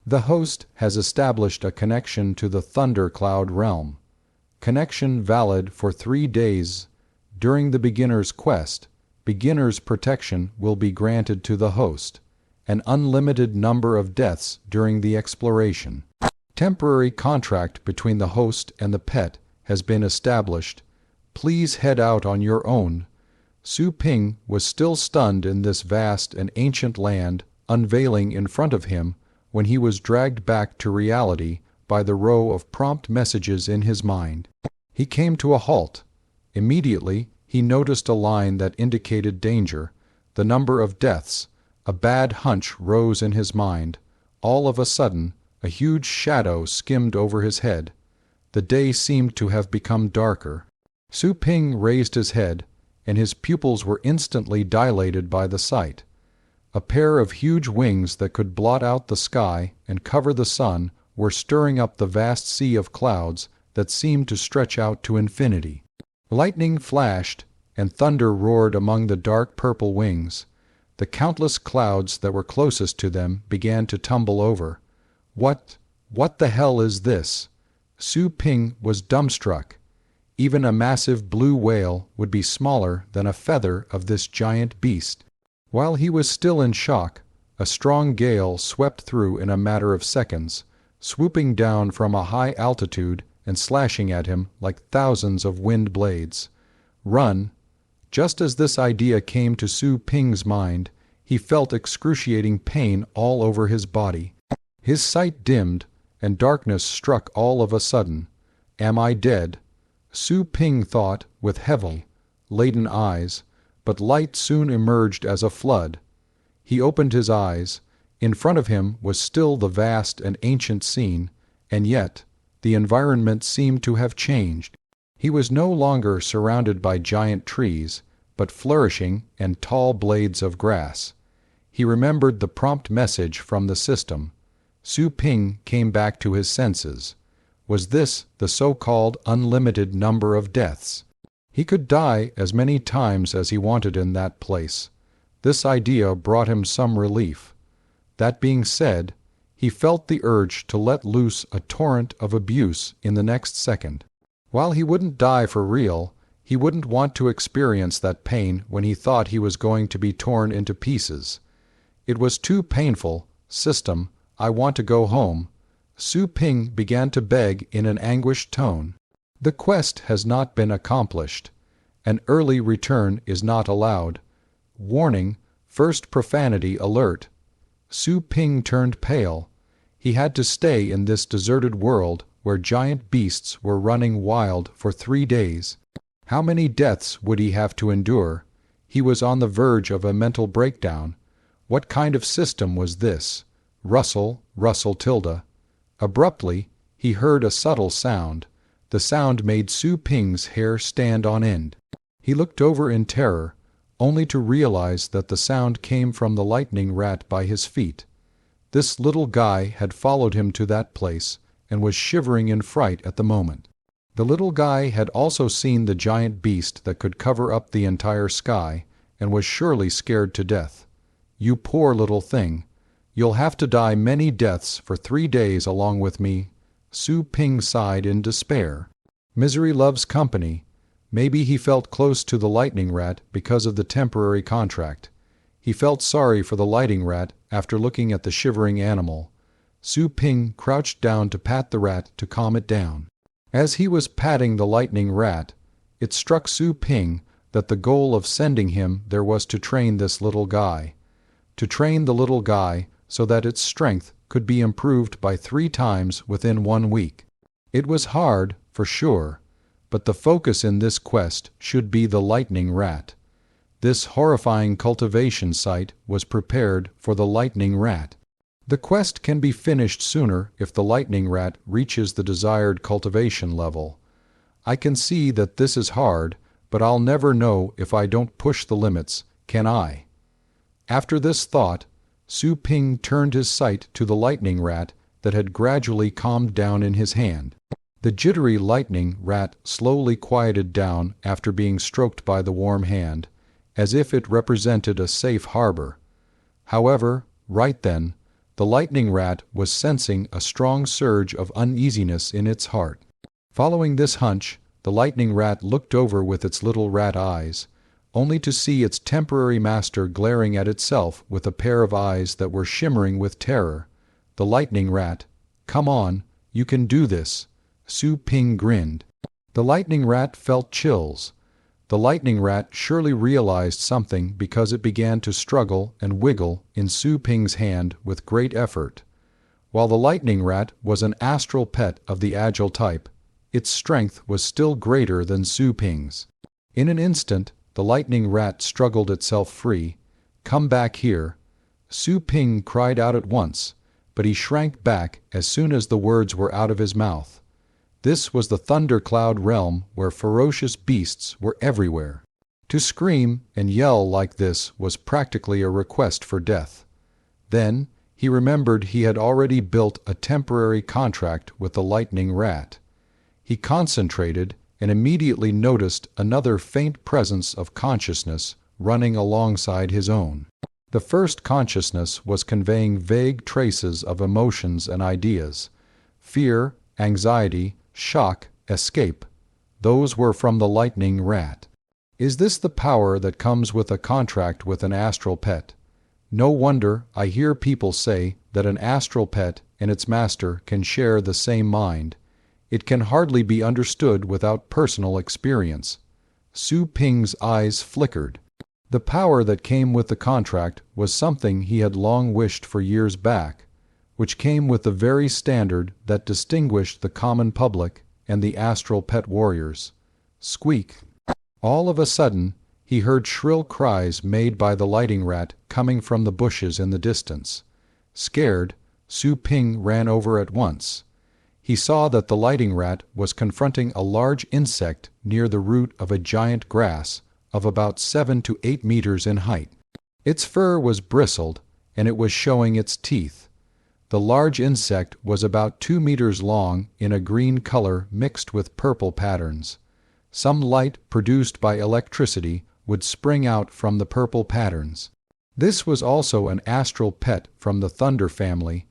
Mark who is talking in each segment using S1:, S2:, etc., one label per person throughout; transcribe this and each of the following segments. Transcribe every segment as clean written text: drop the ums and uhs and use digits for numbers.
S1: The host has established a connection to the thundercloud realm. Connection valid for 3 days. During the beginner's quest, beginner's protection will be granted to the host. An unlimited number of deaths during the exploration. Temporary contract between the host and the pet has been established. Please head out on your own. Su Ping was still stunned in this vast and ancient land unveiling in front of him when he was dragged back to reality by the row of prompt messages in his mind. He came to a halt. Immediately, he noticed a line that indicated danger, the number of deaths. A bad hunch rose in his mind. All of a sudden, a huge shadow skimmed over his head. The day seemed to have become darker. Su Ping raised his head, and his pupils were instantly dilated by the sight. A pair of huge wings that could blot out the sky and cover the sun were stirring up the vast sea of clouds that seemed to stretch out to infinity. Lightning flashed, and thunder roared among the dark purple wings. The countless clouds that were closest to them began to tumble over. What the hell is this? Su Ping was dumbstruck. Even a massive blue whale would be smaller than a feather of this giant beast. While he was still in shock, a strong gale swept through in a matter of seconds, swooping down from a high altitude and slashing at him like thousands of wind blades. Run! Just as this idea came to Su Ping's mind, he felt excruciating pain all over his body. His sight dimmed, and darkness struck all of a sudden. Am I dead? Su Ping thought with heavy, laden eyes, but light soon emerged as a flood. He opened his eyes. In front of him was still the vast and ancient scene, and yet the environment seemed to have changed. He was no longer surrounded by giant trees, but flourishing and tall blades of grass. He remembered the prompt message from the system. Su Ping came back to his senses. Was this the so-called unlimited number of deaths? He could die as many times as he wanted in that place. This idea brought him some relief. That being said, he felt the urge to let loose a torrent of abuse in the next second. While he wouldn't die for real, he wouldn't want to experience that pain when he thought he was going to be torn into pieces. It was too painful. System, I want to go home. Su Ping began to beg in an anguished tone. The quest has not been accomplished. An early return is not allowed. Warning, first profanity alert. Su Ping turned pale. He had to stay in this deserted world where giant beasts were running wild for 3 days. How many deaths would he have to endure? He was on the verge of a mental breakdown. What kind of system was this? Rustle, tilde. Abruptly, he heard a subtle sound. The sound made Su Ping's hair stand on end. He looked over in terror, only to realize that the sound came from the lightning rat by his feet. This little guy had followed him to that place and was shivering in fright at the moment. The little guy had also seen the giant beast that could cover up the entire sky and was surely scared to death. You poor little thing. You'll have to die many deaths for 3 days along with me. Su Ping sighed in despair. Misery loves company. Maybe he felt close to the lightning rat because of the temporary contract. He felt sorry for the lightning rat after looking at the shivering animal. Su Ping crouched down to pat the rat to calm it down. As he was patting the lightning rat, it struck Su Ping that the goal of sending him there was to train this little guy. To train the little guy so that its strength could be improved by 3 times within 1 week. It was hard, for sure, but the focus in this quest should be the lightning rat. This horrifying cultivation site was prepared for the lightning rat. The quest can be finished sooner if the lightning rat reaches the desired cultivation level. I can see that this is hard, but I'll never know if I don't push the limits, can I? After this thought, Su Ping turned his sight to the lightning rat that had gradually calmed down in his hand. The jittery lightning rat slowly quieted down after being stroked by the warm hand, as if it represented a safe harbor. However, right then, The lightning rat was sensing a strong surge of uneasiness in its heart. Following this hunch, the lightning rat looked over with its little rat eyes, only to see its temporary master glaring at itself with a pair of eyes that were shimmering with terror. The lightning rat, "Come on, you can do this." Su Ping grinned. The lightning rat felt chills. The lightning rat surely realized something because it began to struggle and wiggle in Su Ping's hand with great effort. While the lightning rat was an astral pet of the agile type, its strength was still greater than Su Ping's. In an instant, the lightning rat struggled itself free. "Come back here." Su Ping cried out at once, but he shrank back as soon as the words were out of his mouth. This was the thundercloud realm where ferocious beasts were everywhere. To scream and yell like this was practically a request for death. Then he remembered he had already built a temporary contract with the lightning rat. He concentrated and immediately noticed another faint presence of consciousness running alongside his own. The first consciousness was conveying vague traces of emotions and ideas: fear, anxiety, shock, escape. Those were from the lightning rat. Is this the power that comes with a contract with an astral pet? No wonder I hear people say that an astral pet and its master can share the same mind. It can hardly be understood without personal experience. Su Ping's eyes flickered. The power that came with the contract was something he had long wished for years back, which came with the very standard that distinguished the common public and the astral pet warriors. Squeak! All of a sudden, he heard shrill cries made by the lightning rat coming from the bushes in the distance. Scared, Su Ping ran over at once. He saw that the lightning rat was confronting a large insect near the root of a giant grass of about 7 to 8 meters in height. Its fur was bristled, and it was showing its teeth. The large insect was about 2 meters long in a green color mixed with purple patterns. Some light produced by electricity would spring out from the purple patterns. This was also an astral pet from the thunder family.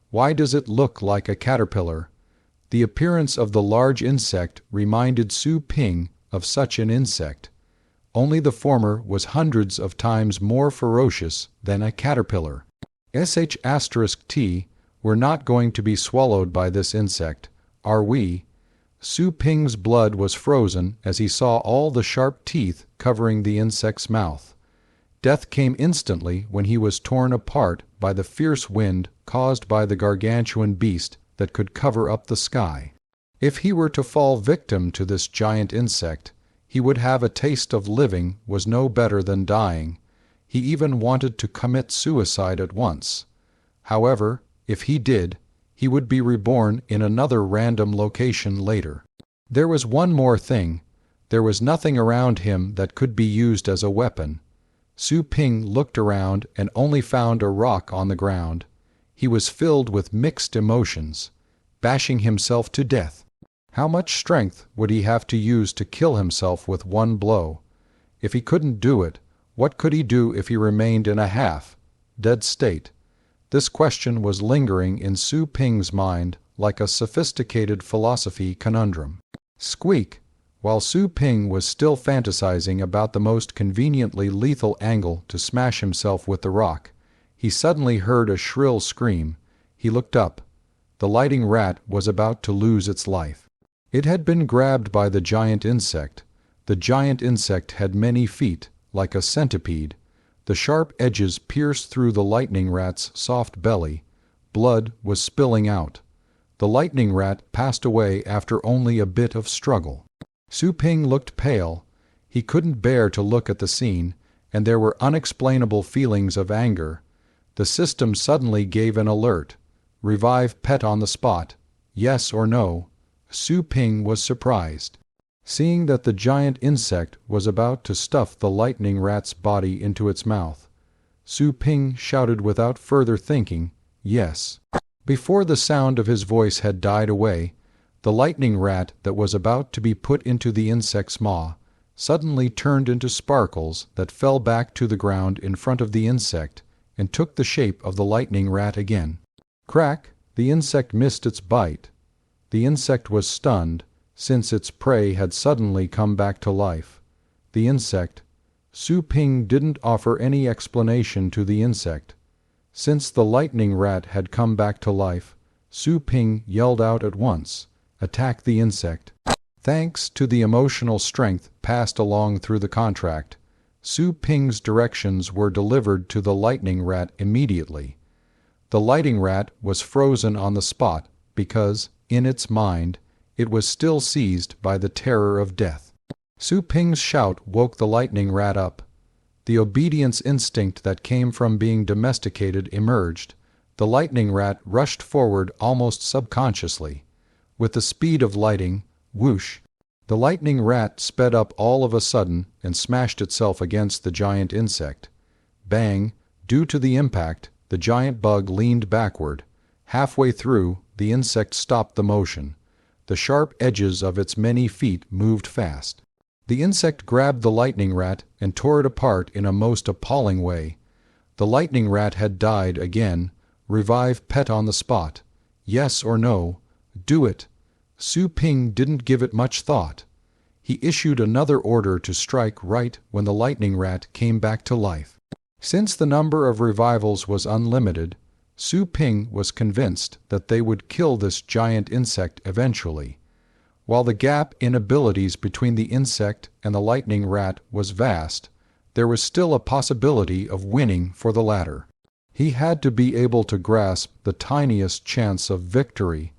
S1: Why does it look like a caterpillar? The appearance of the large insect reminded Su Ping of such an insect. Only the former was hundreds of times more ferocious than a caterpillar. *T, we're not going to be swallowed by this insect, are we? Su Ping's blood was frozen as he saw all the sharp teeth covering the insect's mouth. Death came instantly when he was torn apart by the fierce wind caused by the gargantuan beast that could cover up the sky. If he were to fall victim to this giant insect, he would have a taste of living was no better than dying. He even wanted to commit suicide at once. However, if he did, he would be reborn in another random location later. There was one more thing. There was nothing around him that could be used as a weapon. Su Ping looked around and only found a rock on the ground. He was filled with mixed emotions, bashing himself to death. How much strength would he have to use to kill himself with one blow? If he couldn't do it, what could he do if he remained in a half-dead state? This question was lingering in Su Ping's mind like a sophisticated philosophy conundrum. Squeak! While Su Ping was still fantasizing about the most conveniently lethal angle to smash himself with the rock, he suddenly heard a shrill scream. He looked up. The lightning rat was about to lose its life. It had been grabbed by the giant insect. The giant insect had many feet, like a centipede. The sharp edges pierced through the lightning rat's soft belly. Blood was spilling out. The lightning rat passed away after only a bit of struggle. Su Ping looked pale. He couldn't bear to look at the scene, and there were unexplainable feelings of anger. The system suddenly gave an alert. Revive pet on the spot. Yes or no? Su Ping was surprised. Seeing that the giant insect was about to stuff the lightning rat's body into its mouth, Su Ping shouted without further thinking, "Yes." Before the sound of his voice had died away, the lightning rat that was about to be put into the insect's maw suddenly turned into sparkles that fell back to the ground in front of the insect and took the shape of the lightning rat again. Crack! The insect missed its bite. The insect was stunned, since its prey had suddenly come back to life. The insect. Su Ping didn't offer any explanation to the insect. Since the lightning rat had come back to life, Su Ping yelled out at once, "Attack the insect!" Thanks to the emotional strength passed along through the contract, Su Ping's directions were delivered to the lightning rat immediately. The lightning rat was frozen on the spot because, in its mind, it was still seized by the terror of death. Su Ping's shout woke the lightning rat up. The obedience instinct that came from being domesticated emerged. The lightning rat rushed forward almost subconsciously. With the speed of lighting, whoosh, the lightning rat sped up all of a sudden and smashed itself against the giant insect. Bang! Due to the impact, the giant bug leaned backward. Halfway through, the insect stopped the motion. The sharp edges of its many feet moved fast. The insect grabbed the lightning rat and tore it apart in a most appalling way. The lightning rat had died again. Revive pet on the spot. Yes or no? Do it. Su Ping didn't give it much thought. He issued another order to strike right when the lightning rat came back to life. Since the number of revivals was unlimited, Su Ping was convinced that they would kill this giant insect eventually. While the gap in abilities between the insect and the lightning rat was vast, there was still a possibility of winning for the latter. He had to be able to grasp the tiniest chance of victory